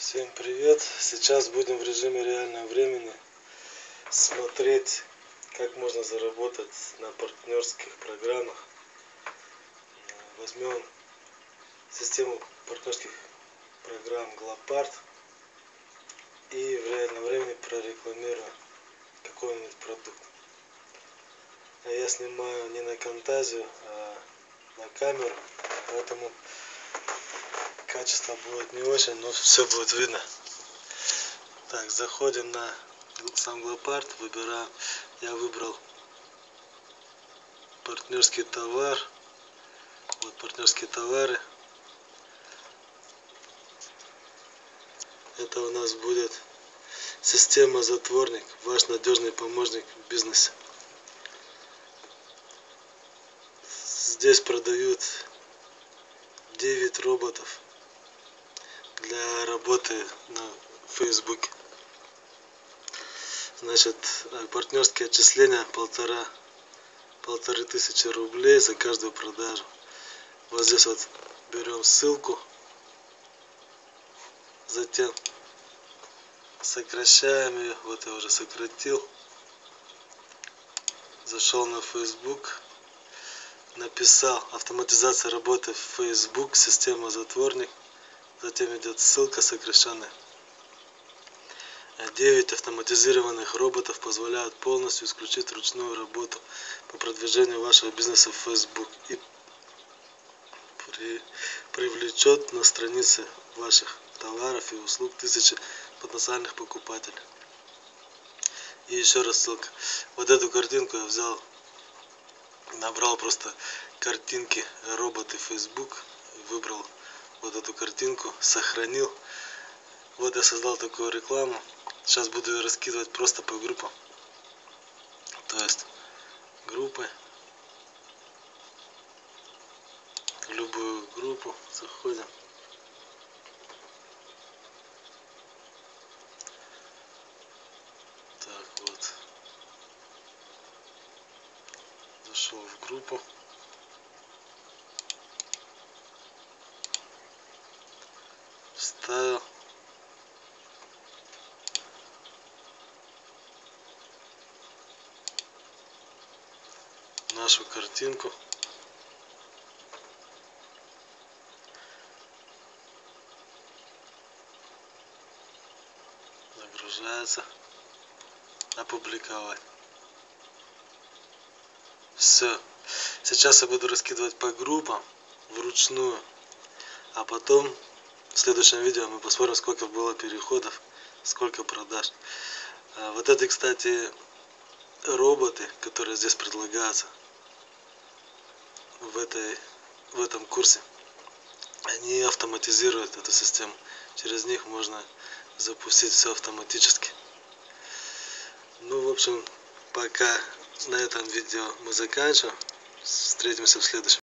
Всем привет! Сейчас будем в режиме реального времени смотреть, как можно заработать на партнерских программах. Возьмем систему партнерских программ Glopart и в реальном времени прорекламируем какой-нибудь продукт. А я снимаю не на Camtasia, а на камеру, поэтому качество будет не очень, но все будет видно. Так, заходим на сам Glopart, выбираем. Я выбрал партнерский товар. Вот партнерские товары. Это у нас будет система затворник, ваш надежный помощник в бизнесе. Здесь продают 9 роботов для работы на Фейсбуке. Значит, партнерские отчисления полторы тысячи рублей за каждую продажу. Вот здесь вот берем ссылку, затем сокращаем ее. Вот я уже сократил. Зашел на Facebook, написал автоматизация работы в Facebook, система затворник. Затем идет ссылка сокращенная. 9 автоматизированных роботов позволяют полностью исключить ручную работу по продвижению вашего бизнеса в Facebook и привлечет на страницы ваших товаров и услуг тысячи потенциальных покупателей. И еще раз ссылка. Вот эту картинку я взял, набрал просто картинки роботы Facebook, выбрал вот эту картинку, сохранил. Вот я создал такую рекламу. Сейчас буду ее раскидывать просто по группам. То есть группы. В любую группу заходим. Так вот. Зашел в группу. Вставил. Нашу картинку. Загружается. Опубликовать. Все. Сейчас я буду раскидывать по группам вручную. А потом в следующем видео мы посмотрим, сколько было переходов, сколько продаж. Вот это, кстати, роботы, которые здесь предлагаются в этом курсе, они автоматизируют эту систему. Через них можно запустить все автоматически. Ну, в общем, пока на этом видео мы заканчиваем. Встретимся в следующем.